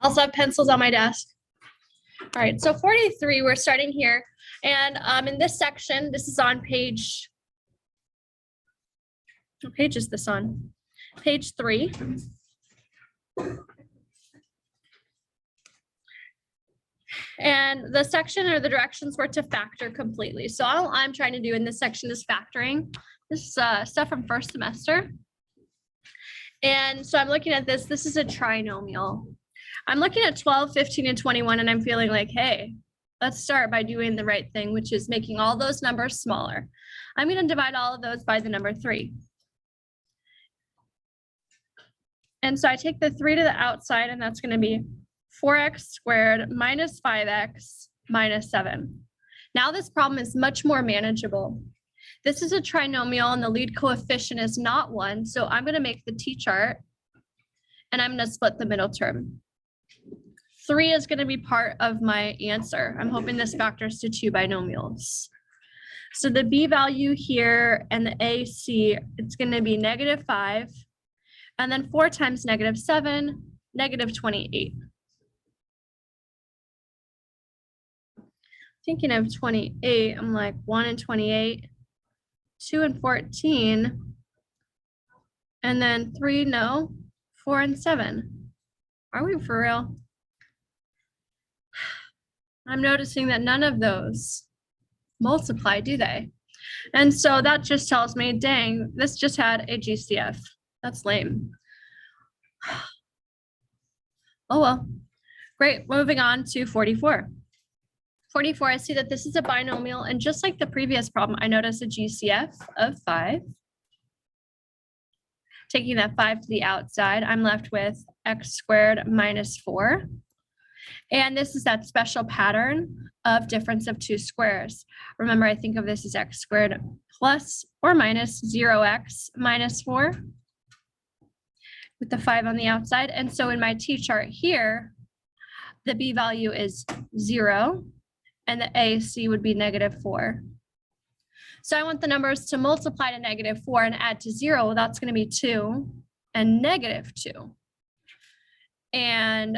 Also have pencils on my desk. All right, so 43, we're starting here. And in this section, this is on page, what page is this on? Page 3. And the section or the directions were to factor completely. So all I'm trying to do in this section is factoring. This is stuff from first semester. And so I'm looking at this. This is a trinomial. I'm looking at 12, 15, and 21, and I'm feeling like, hey, let's start by doing the right thing, which is making all those numbers smaller. I'm going to divide all of those by the number 3. And so I take the 3 to the outside, and that's going to be 4x squared minus 5x minus 7. Now this problem is much more manageable. This is a trinomial, and the lead coefficient is not 1, so I'm going to make the t-chart, and I'm going to split the middle term. 3 is going to be part of my answer. I'm hoping this factors to 2 binomials. So the b value here and the ac, it's going to be -5, and then 4 times -7, -28. Thinking of 28, I'm like 1 and 28, 2 and 14, and then 3, no, 4 and 7. Are we for real? I'm noticing that none of those multiply, do they? And so that just tells me, dang, this just had a GCF. That's lame. Oh well. Great, moving on to 44. 44, I see that this is a binomial, and just like the previous problem, I notice a GCF of 5. Taking that 5 to the outside, I'm left with x squared minus 4. And this is that special pattern of difference of 2 squares. Remember, I think of this as x squared plus or minus 0x minus 4 with the 5 on the outside. And so in my t-chart here, the b value is 0 and the AC would be -4. So I want the numbers to multiply to -4 and add to 0. Well, that's going to be 2 and -2. And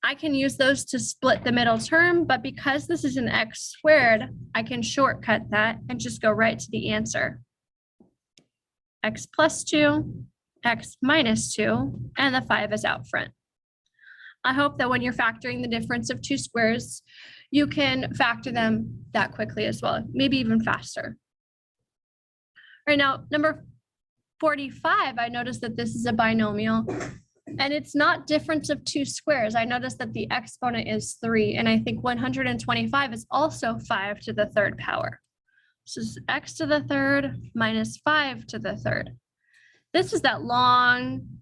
I can use those to split the middle term, but because this is an x squared, I can shortcut that and just go right to the answer. X plus 2, x minus 2, and the 5 is out front. I hope that when you're factoring the difference of 2 squares, you can factor them that quickly as well, maybe even faster. Right now, number 45, I noticed that this is a binomial. And it's not difference of 2 squares. I noticed that the exponent is 3, and I think 125 is also 5 to the 3rd power. So this is x to the 3rd minus 5 to the 3rd. This is that long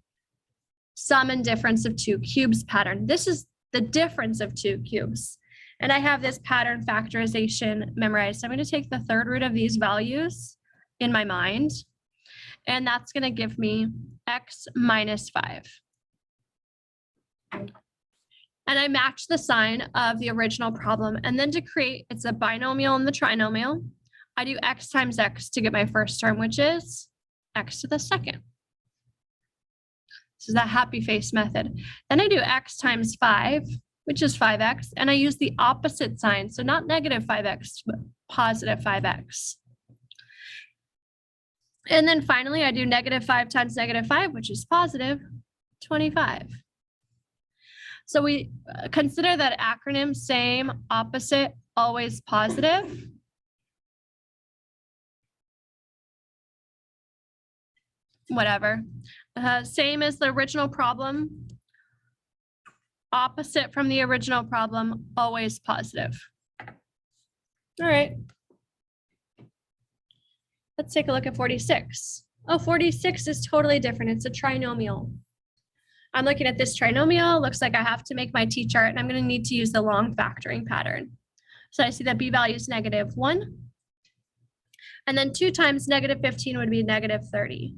sum and difference of 2 cubes pattern. This is the difference of 2 cubes. And I have this pattern factorization memorized. So I'm going to take the 3rd root of these values in my mind, and that's going to give me x minus 5. And I match the sign of the original problem. And then to create, it's a binomial and the trinomial, I do x times x to get my first term, which is x to the 2nd. This is that happy face method. Then I do x times 5, which is 5x, and I use the opposite sign. So not -5x, but positive 5x. And then finally, I do -5 times -5, which is positive 25. So we consider that acronym same, opposite, always positive. Whatever. Same as the original problem. Opposite from the original problem, always positive. All right. Let's take a look at 46. Oh, 46 is totally different. It's a trinomial. I'm looking at this trinomial. Looks like I have to make my t-chart, and I'm going to need to use the long factoring pattern. So I see that b value is -1. And then 2 times -15 would be -30.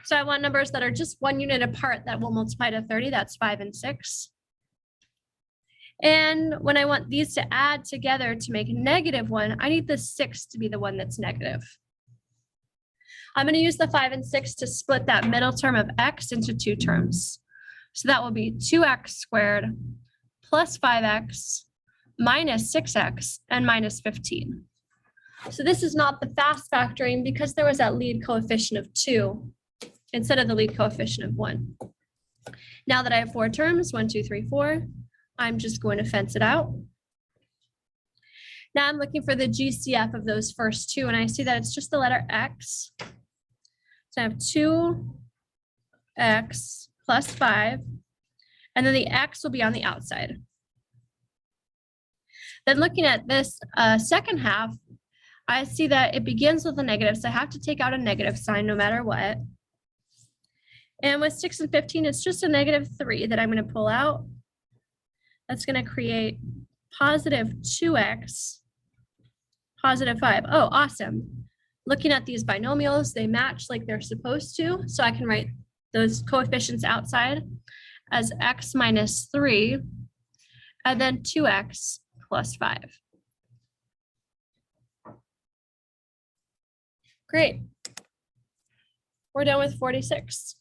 So I want numbers that are just 1 unit apart that will multiply to 30. That's 5 and 6. And when I want these to add together to make -1, I need the 6 to be the one that's negative. I'm going to use the 5 and 6 to split that middle term of x into two terms. So that will be 2x squared plus 5x minus 6x and minus 15. So this is not the fast factoring because there was that lead coefficient of 2 instead of the lead coefficient of 1. Now that I have 4 terms, 1, 2, 3, 4, I'm just going to fence it out. Now I'm looking for the GCF of those first two, and I see that it's just the letter x. So I have 2x plus 5, and then the x will be on the outside. Then looking at this second half, I see that it begins with a negative, so I have to take out a negative sign no matter what. And with 6 and 15, it's just a -3 that I'm going to pull out. That's going to create positive 2x, positive 5. Oh, awesome. Looking at these binomials, they match like they're supposed to. So I can write those coefficients outside as x minus 3, and then 2x plus 5. Great. We're done with 46.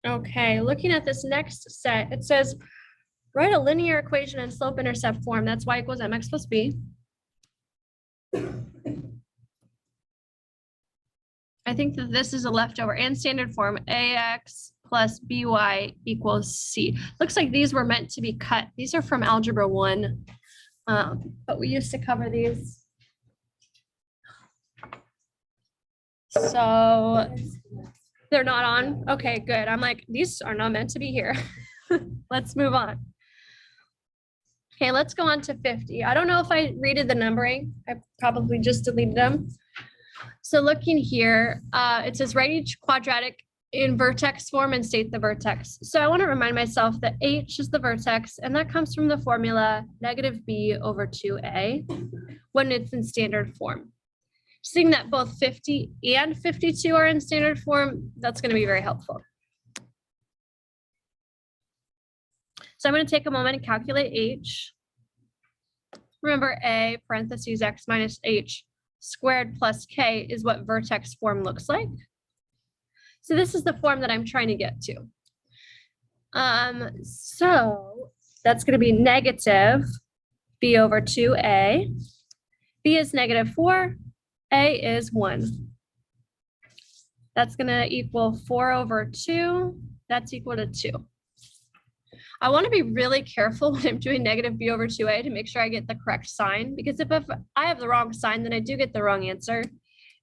Okay, looking at this next set, it says, write a linear equation in slope-intercept form. That's y equals mx plus b. I think that this is a leftover and standard form, ax plus by equals c. Looks like these were meant to be cut. These are from Algebra 1, but we used to cover these. So they're not on? Okay, good. I'm like, these are not meant to be here. Let's move on. Okay, let's go on to 50. I don't know if I redid the numbering. I probably just deleted them. So looking here, it says write each quadratic in vertex form and state the vertex. So I want to remind myself that h is the vertex, and that comes from the formula -b over 2a when it's in standard form. Seeing that both 50 and 52 are in standard form, that's going to be very helpful. So I'm going to take a moment and calculate h. Remember, a parentheses x minus h squared plus k is what vertex form looks like. So this is the form that I'm trying to get to. So that's going to be negative b over 2a. b is -4. A is 1. That's going to equal 4 over 2. That's equal to 2. I want to be really careful when I'm doing -b over 2a to make sure I get the correct sign, because if I have the wrong sign, then I do get the wrong answer.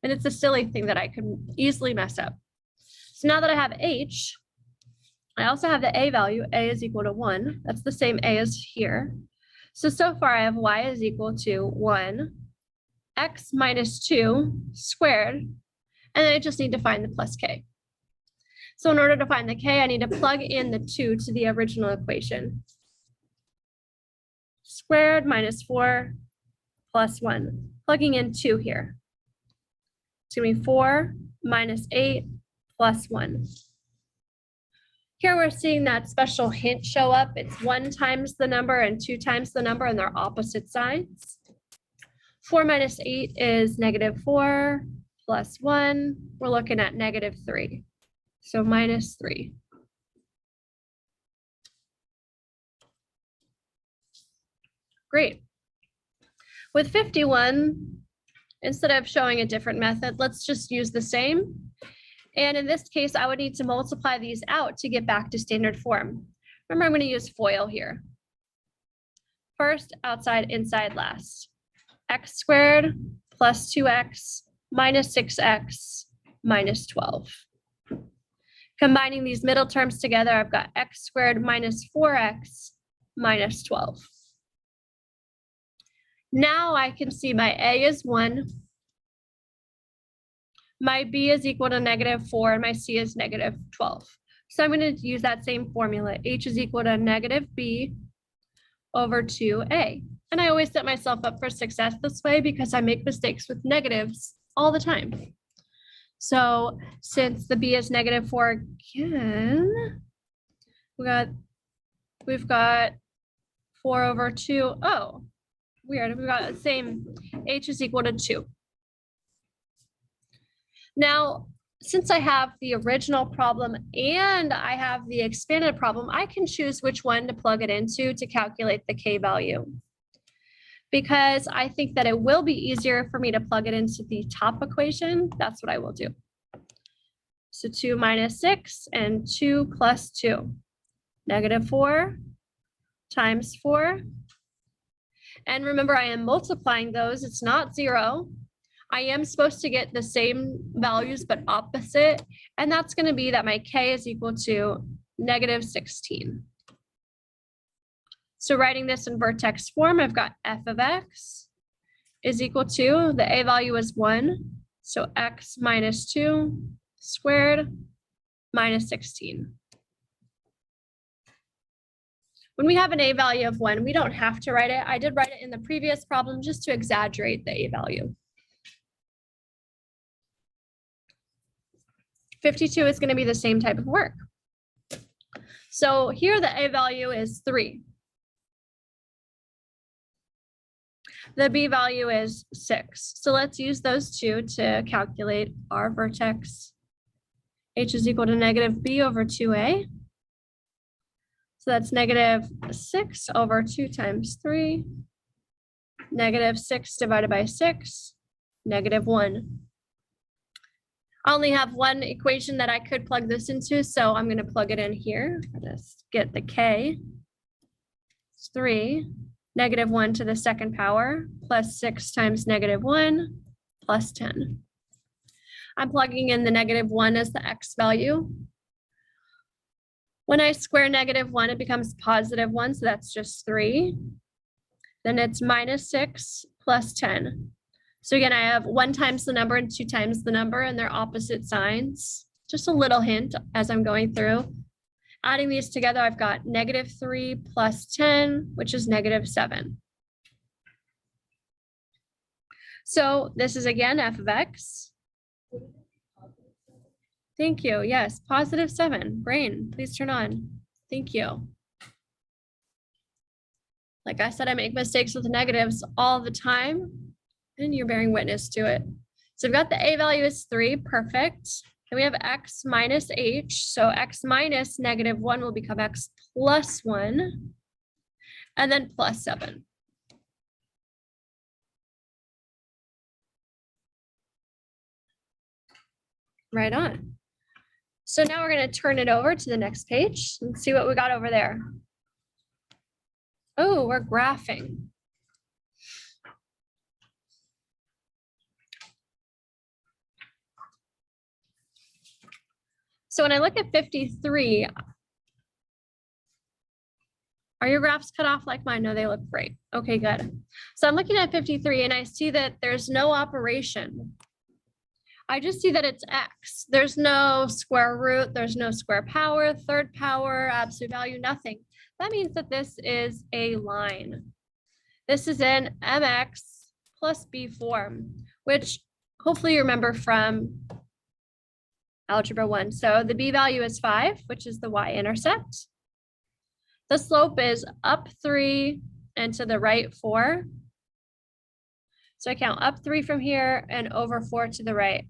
And it's a silly thing that I could easily mess up. So now that I have h, I also have the a value. A is equal to 1. That's the same a as here. So far I have y is equal to 1. X minus 2 squared, and then I just need to find the plus k. So in order to find the k, I need to plug in the 2 to the original equation. Squared minus 4 plus 1. Plugging in 2 here. It's going to be 4 minus 8 plus 1. Here we're seeing that special hint show up. It's 1 times the number and 2 times the number, and they're opposite sides. 4 minus 8 is -4 plus 1. We're looking at -3. So -3. Great. With 51, instead of showing a different method, let's just use the same. And in this case, I would need to multiply these out to get back to standard form. Remember, I'm going to use FOIL here. First, outside, inside, last. X squared plus 2x minus 6x minus 12. Combining these middle terms together, I've got x squared minus 4x minus 12. Now I can see my a is 1, my b is equal to -4, and my c is -12. So I'm going to use that same formula. H is equal to -b over 2a. And I always set myself up for success this way because I make mistakes with negatives all the time. So since the b is -4 again, we've got 4 over 2. Oh, Weird, we got the same, h is equal to 2. Now, since I have the original problem and I have the expanded problem, I can choose which one to plug it into to calculate the k value. Because I think that it will be easier for me to plug it into the top equation, that's what I will do. So 2 minus 6 and 2 plus 2. -4 times 4. And remember, I am multiplying those. It's not 0. I am supposed to get the same values, but opposite. And that's going to be that my k is equal to -16. So writing this in vertex form, I've got f of x is equal to, the a value is 1. So x minus 2 squared minus 16. When we have an a value of 1, we don't have to write it. I did write it in the previous problem just to exaggerate the a value. 52 is going to be the same type of work. So here the a value is 3. The b value is 6. So let's use those two to calculate our vertex. H is equal to -b over 2a. So that's -6 over 2 times 3. -6 divided by 6, -1. I only have one equation that I could plug this into, so I'm going to plug it in here. Let's get the k. It's 3. -1 to the second power plus 6 times -1 plus 10. I'm plugging in the -1 as the x value. When I square -1, it becomes +1, so that's just 3. Then it's -6 plus 10. So again, I have 1 times the number and 2 times the number, and they're opposite signs. Just a little hint as I'm going through. Adding these together, I've got -3 plus 10, which is -7. So this is again f of x. Thank you. Yes, +7. Brain, please turn on. Thank you. Like I said, I make mistakes with negatives all the time, and you're bearing witness to it. So I've got the a value is 3, perfect. Then we have x minus h, so x minus -1 will become x plus 1, and then plus 7. Right on. So now we're going to turn it over to the next page and see what we got over there. Oh, we're graphing. So when I look at 53, are your graphs cut off like mine? No, they look great. Okay, good. So I'm looking at 53 and I see that there's no operation. I just see that it's x. There's no square root, there's no square power, third power, absolute value, nothing. That means that this is a line. This is in mx plus b form, which hopefully you remember from Algebra 1. So the b value is 5, which is the y-intercept. The slope is up 3 and to the right 4. So I count up 3 from here and over 4 to the right.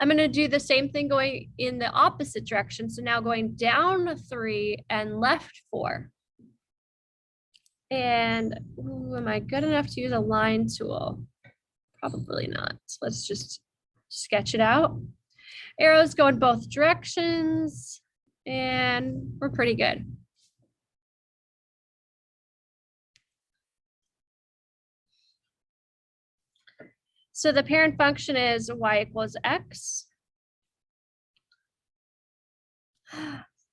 I'm going to do the same thing going in the opposite direction. So now going down 3 and left 4. And ooh, am I good enough to use a line tool? Probably not. So let's just sketch it out. Arrows go in both directions, and we're pretty good. So the parent function is y equals x.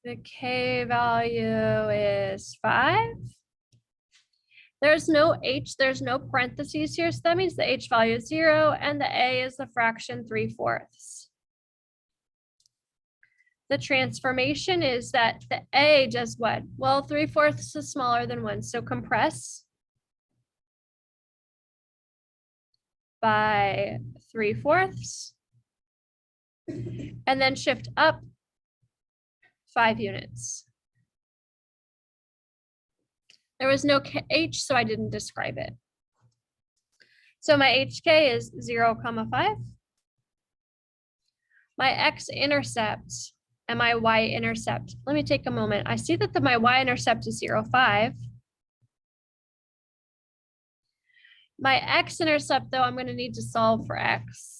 The k value is 5. There's no h, there's no parentheses here, so that means the h value is 0, and the a is the fraction 3/4. The transformation is that the a does what? Well, 3/4 is smaller than 1, so compress by 3/4, and then shift up 5 units. There was no h, so I didn't describe it. So my hk is 0,5. My x-intercept and my y-intercept. Let me take a moment. I see that my y-intercept is 0,5. My x-intercept, though, I'm going to need to solve for x.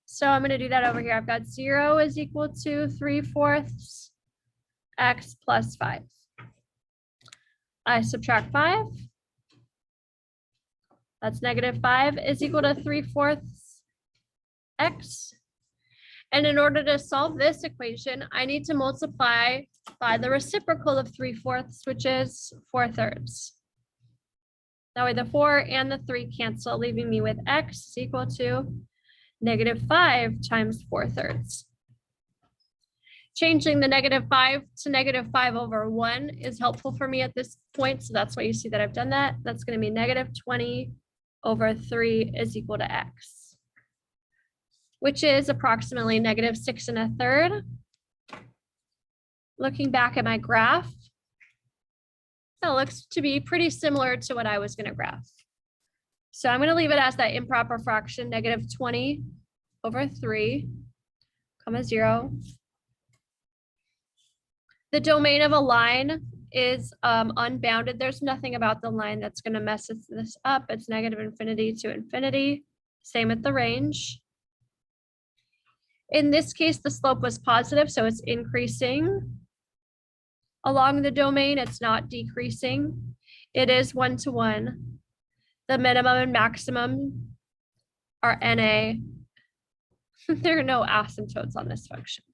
So I'm going to do that over here. I've got 0 is equal to 3/4 x plus 5. I subtract 5. That's -5 is equal to 3/4 x. And in order to solve this equation, I need to multiply by the reciprocal of 3/4, which is 4/3. That way the 4 and the 3 cancel, leaving me with x is equal to -5 times 4/3. Changing the -5 to -5/1 is helpful for me at this point. So that's why you see that I've done that. That's going to be -20/3 is equal to x, which is approximately -6 1/3. Looking back at my graph, that looks to be pretty similar to what I was going to graph. So I'm going to leave it as that improper fraction, -20/3, comma 0. The domain of a line is unbounded. There's nothing about the line that's going to mess this up. It's -∞ to infinity. Same at the range. In this case, the slope was positive, so it's increasing along the domain. It's not decreasing. It is 1-to-1. The minimum and maximum are NA. There are no asymptotes on this function.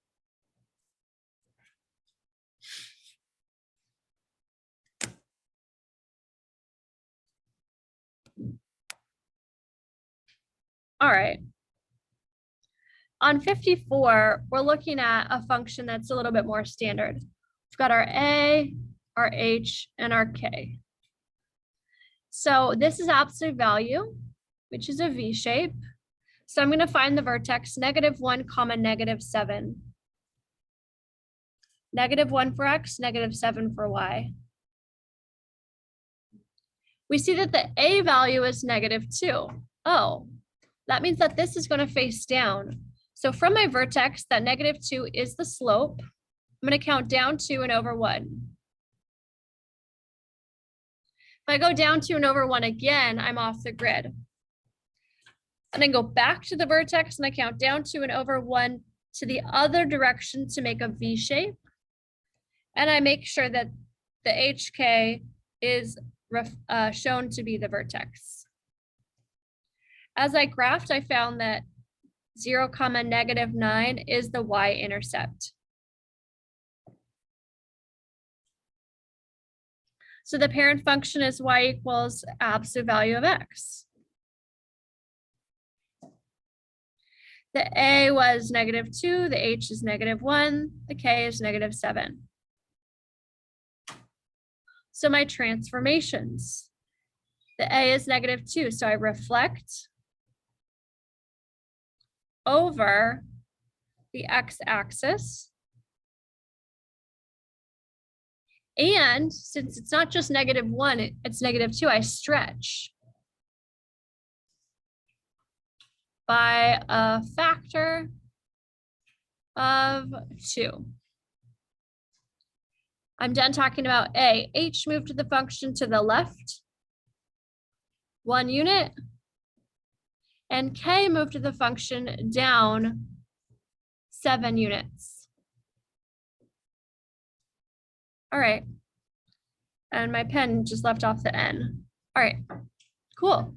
All right. On 54, we're looking at a function that's a little bit more standard. We've got our A, our H, and our K. So this is absolute value, which is a V shape. So I'm going to find the vertex -1, -7. -1 for x, -7 for y. We see that the A value is -2. Oh, that means that this is going to face down. So from my vertex, that -2 is the slope. I'm going to count down 2 and over 1. If I go down 2 and over 1 again, I'm off the grid. And then go back to the vertex and I count down 2 and over 1 to the other direction to make a V shape. And I make sure that the HK is shown to be the vertex. As I graphed, I found that 0, -9 is the y-intercept. So the parent function is y equals absolute value of x. The A was -2, the H is -1, the K is -7. So my transformations, the A is -2, so I reflect over the x-axis. And since it's not just -1, it's -2, I stretch by a factor of 2. I'm done talking about A. H moved the function to the left 1 unit, and K moved the function down 7 units. All right. And my pen just left off the N. All right, cool.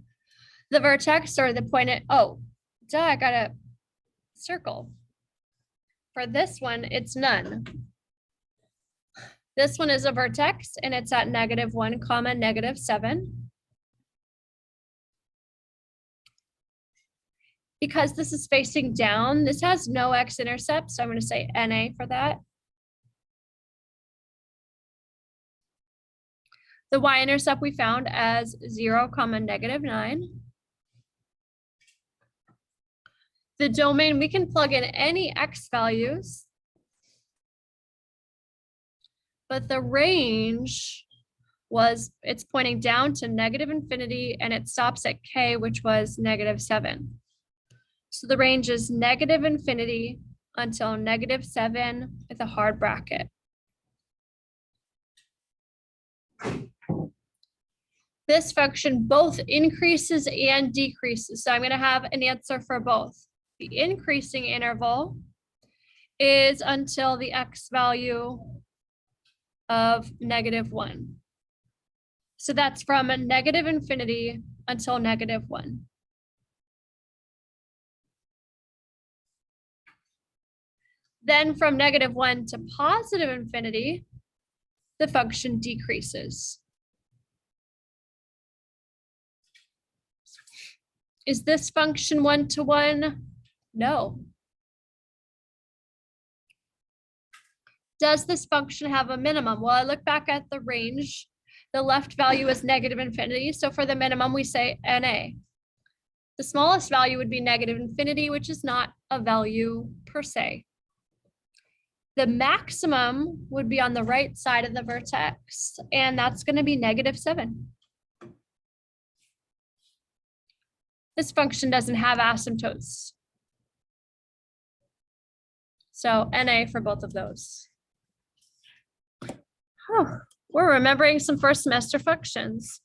The vertex or the point at, oh, duh, I got a circle. For this one, it's none. This one is a vertex and it's at -1, -7. Because this is facing down, this has no x-intercept, so I'm going to say NA for that. The y-intercept we found as 0, -9. The domain, we can plug in any x values but the range was, it's pointing down to negative infinity and it stops at k, which was -7. So the range is negative infinity until -7 with a hard bracket. This function both increases and decreases. So I'm going to have an answer for both. The increasing interval is until the x value of -1. So that's from a negative infinity until -1. Then from -1 to positive infinity, the function decreases. Is this function one-to-one? No. Does this function have a minimum? Well, I look back at the range. The left value is negative infinity. So for the minimum, we say NA. The smallest value would be negative infinity, which is not a value per se. The maximum would be on the right side of the vertex, and that's going to be -7. This function doesn't have asymptotes. So NA for both of those. Oh, we're remembering some first semester functions.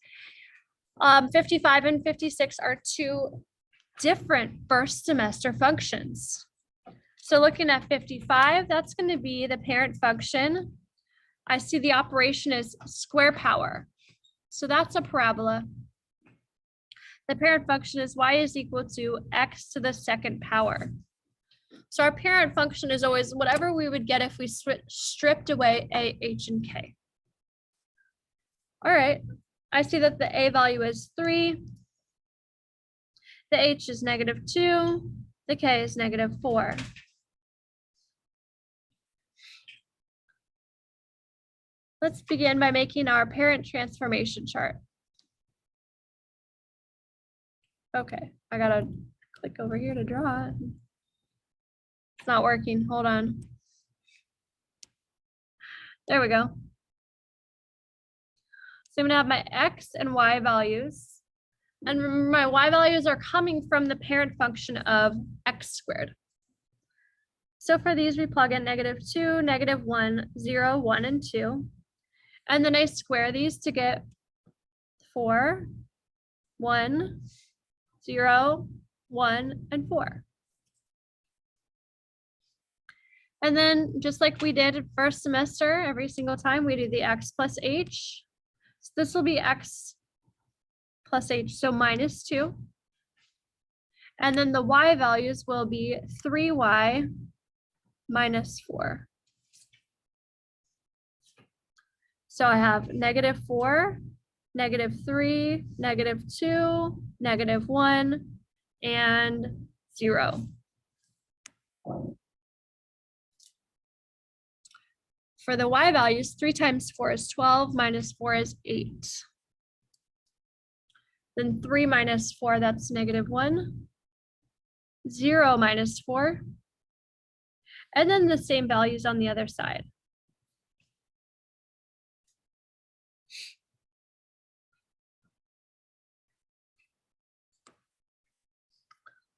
55 and 56 are two different first semester functions. So looking at 55, that's going to be the parent function. I see the operation is square power. So that's a parabola. The parent function is y is equal to x to the second power. So our parent function is always whatever we would get if we stripped away a, h, and k. All right, I see that the a value is 3, the h is -2, the k is -4. Let's begin by making our parent transformation chart. Okay, I gotta click over here to draw it. It's not working, hold on. There we go. So I'm gonna have my x and y values. And remember, my y values are coming from the parent function of x squared. So for these, we plug in -2, -1, 0, 1, and 2. And then I square these to get 4, 1, 0, 1, and 4. And then just like we did first semester, every single time we do the x plus h. So this will be x plus h, so -2. And then the y values will be 3y -4. So I have -4, -3, -2, -1, and 0. For the y values, 3 times 4 is 12, -4 is 8. Then 3 minus 4, that's -1. 0 minus 4. And then the same values on the other side.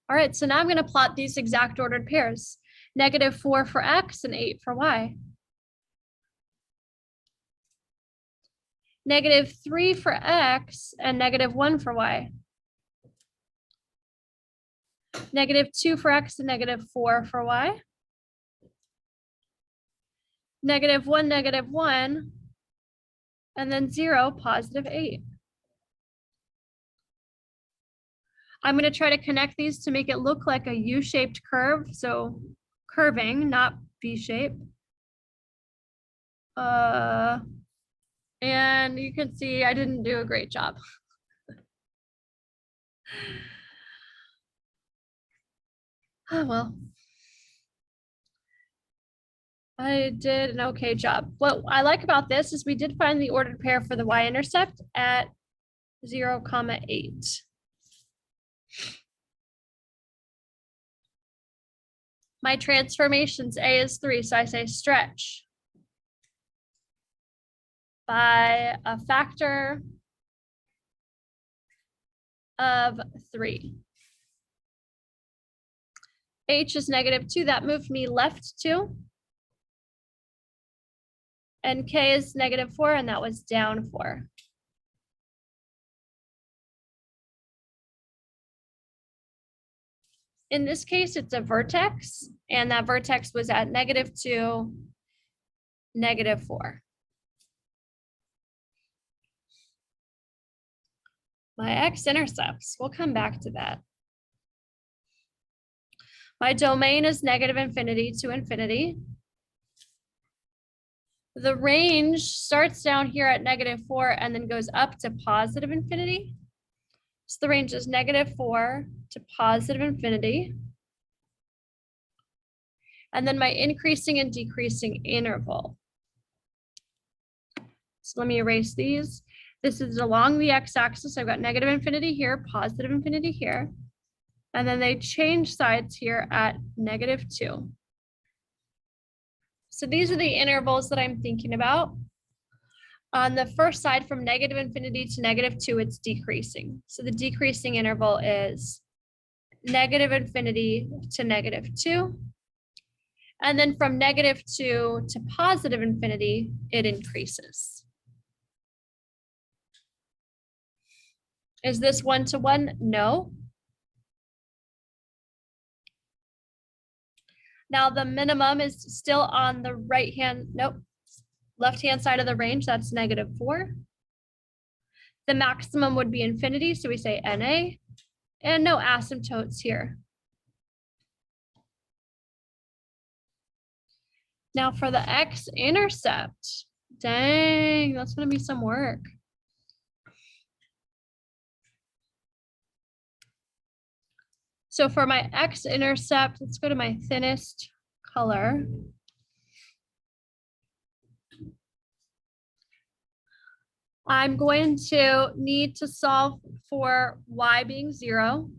All right, so now I'm going to plot these exact ordered pairs. -4 for x and 8 for y. -3 for x and -1 for y. -2 for x and -4 for y. -1, -1, and then 0, +8. I'm going to try to connect these to make it look like a U-shaped curve. So curving, not V-shape. And you can see I didn't do a great job. Oh, well. I did an okay job. What I like about this is we did find the ordered pair for the y-intercept at 0,8. My transformations, A is 3, so I say stretch. by a factor of 3. H is -2, that moved me left 2. And K is -4, and that was down 4. In this case, it's a vertex, and that vertex was at -2, -4. My x-intercepts, we'll come back to that. My domain is -infinity to infinity. The range starts down here at -4 and then goes up to positive infinity. So the range is -4 to positive infinity. And then my increasing and decreasing interval. So let me erase these. This is along the x-axis. I've got -infinity here, positive infinity here. And then they change sides here at -2. So these are the intervals that I'm thinking about. On the first side, from -infinity to -2, it's decreasing. So the decreasing interval is -infinity to -2. And then from -2 to positive infinity, it increases. Is this 1-to-1? No. Now the minimum is still on the left-hand side of the range, that's -4. The maximum would be infinity, so we say NA, and no asymptotes here. Now for the x-intercept, dang, that's gonna be some work. So for my x-intercept, let's go to my thinnest color. I'm going to need to solve for y being 0.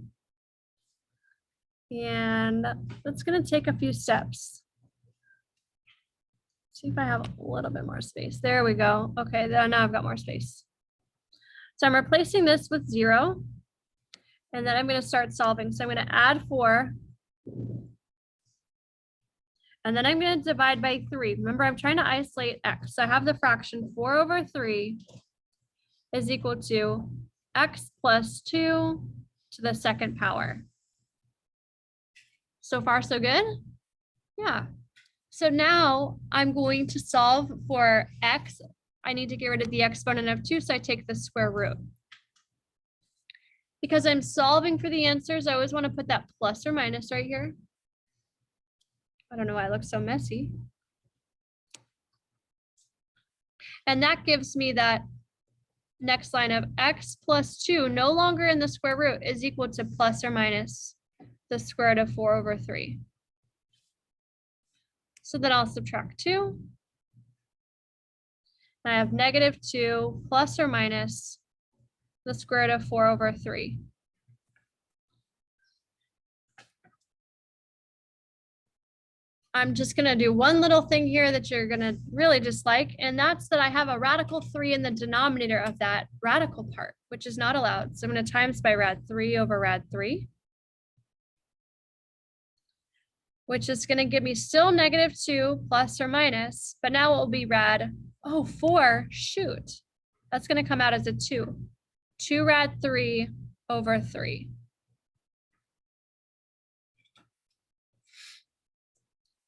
And that's going to take a few steps. See if I have a little bit more space. There we go. Okay, now I've got more space. So I'm replacing this with 0. And then I'm going to start solving. So I'm going to add 4. And then I'm going to divide by 3. Remember, I'm trying to isolate x. So I have the fraction 4/3 is equal to x plus 2 to the second power. So far, so good? Yeah. So now I'm going to solve for x. I need to get rid of the exponent of 2, so I take the square root. Because I'm solving for the answers, I always want to put that plus or minus right here. I don't know why it looks so messy. And that gives me that next line of x plus 2, no longer in the square root, is equal to plus or minus the square root of 4/3. So then I'll subtract 2. I have -2 plus or minus the square root of 4/3. I'm just going to do one little thing here that you're going to really dislike, and that's that I have a radical 3 in the denominator of that radical part, which is not allowed. So I'm going to times by rad 3 over rad 3, which is going to give me still -2 plus or minus, but now it will be rad, 4, shoot. That's going to come out as a 2. 2 rad 3/3.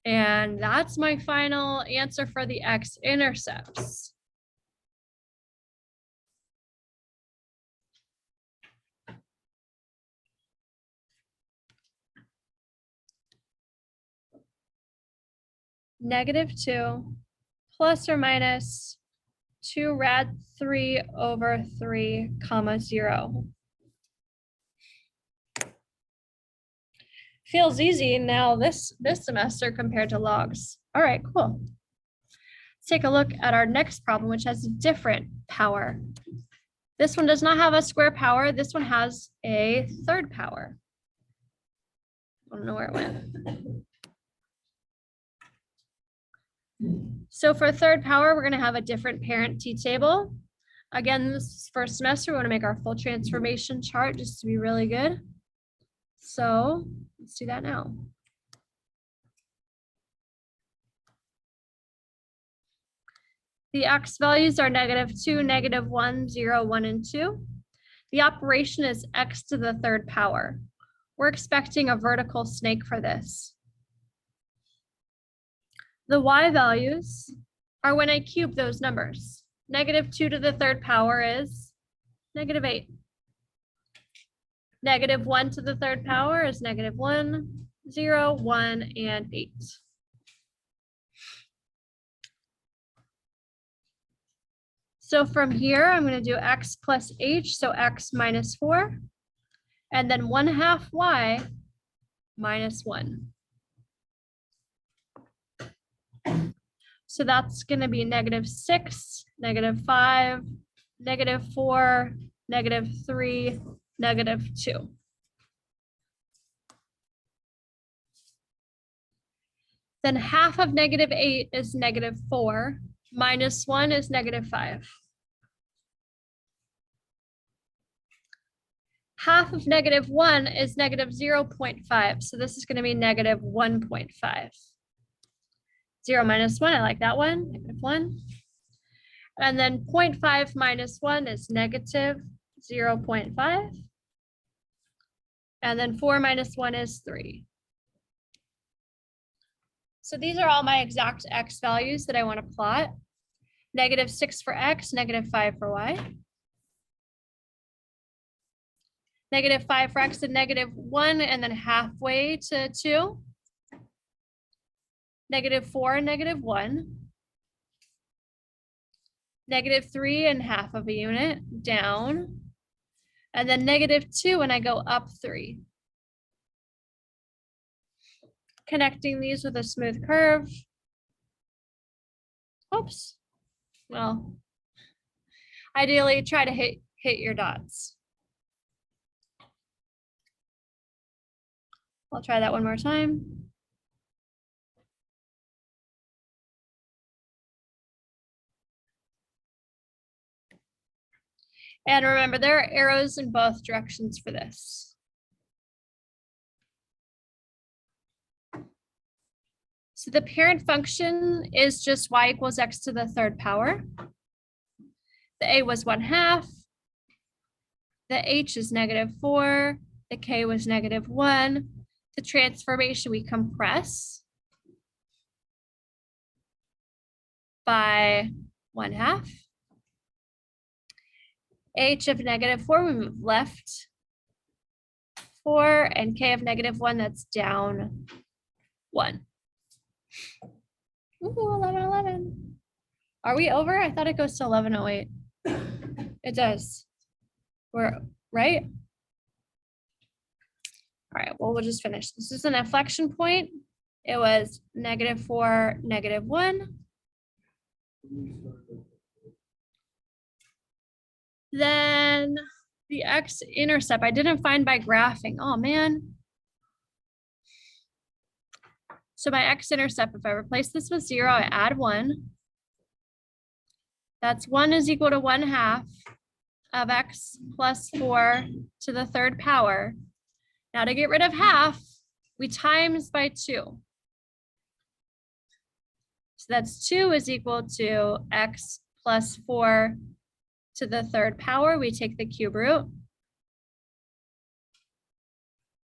And that's my final answer for the x-intercepts. -2 plus or minus 2 rad 3/3, 0. Feels easy now this semester compared to logs. All right, cool. Let's take a look at our next problem, which has a different power. This one does not have a square power. This one has a third power. I don't know where it went. So for third power, we're going to have a different parent t-table. Again, this is first semester. We want to make our full transformation chart just to be really good. So let's do that now. The x values are -2, -1, 0, 1, and 2. The operation is x to the third power. We're expecting a vertical snake for this. The y values are when I cube those numbers. -2 to the third power is -8. -1 to the third power is -1, 0, 1, and 8. So from here, I'm going to do x plus h, so x minus 4, and then 1/2 y minus 1. So that's going to be -6, -5, -4, -3, -2. Then half of -8 is -4, minus 1 is -5. Half of -1 is -0.5, so this is going to be -1.5. 0 minus 1, I like that one, -1. And then 0.5 minus 1 is -0.5. And then 4 minus 1 is 3. So these are all my exact x values that I want to plot. -6 for x, -5 for y. -5 for x and -1, and then halfway to 2. -4 and -1. -3 and half of a unit down. And then -2 when I go up 3. Connecting these with a smooth curve. Oops. Well, ideally try to hit your dots. I'll try that one more time. And remember, there are arrows in both directions for this. So the parent function is just y equals x to the third power. The a was 1/2. The h is -4. The k was -1. The transformation we compress by 1/2. H of -4, we move left 4, and k of -1, that's down 1. Ooh, 11:11. Are we over? I thought it goes to 11:08. It does. We're right. All right, well, we'll just finish. This is an inflection point. It was -4, -1. Then the x-intercept, I didn't find by graphing. Oh, man. So my x-intercept, if I replace this with 0, I add 1. That's 1 is equal to 1/2 of x plus 4 to the third power. Now to get rid of half, we times by 2. So that's 2 is equal to x plus 4 to the third power. We take the cube root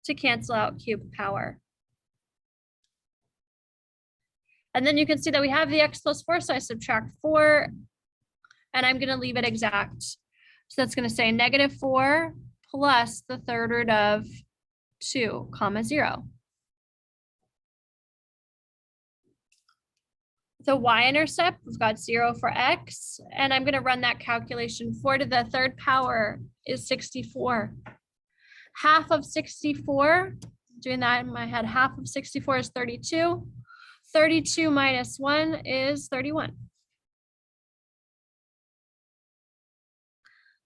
to cancel out cube power. And then you can see that we have the x plus 4, so I subtract 4, and I'm going to leave it exact. So that's going to say -4 plus the third root of 2, comma 0. The y-intercept, we've got 0 for x, and I'm going to run that calculation. 4 to the third power is 64. Half of 64, doing that in my head, half of 64 is 32. 32 minus 1 is 31.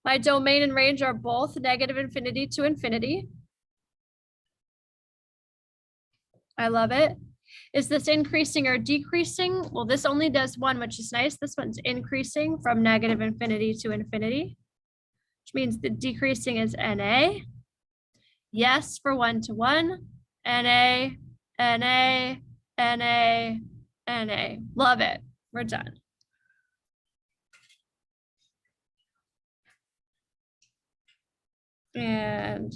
My domain and range are both -∞ to infinity. I love it. Is this increasing or decreasing? Well, this only does one, which is nice. This one's increasing from negative infinity to infinity, which means the decreasing is NA. Yes for 1 to 1, NA, NA, NA, NA. Love it. We're done. And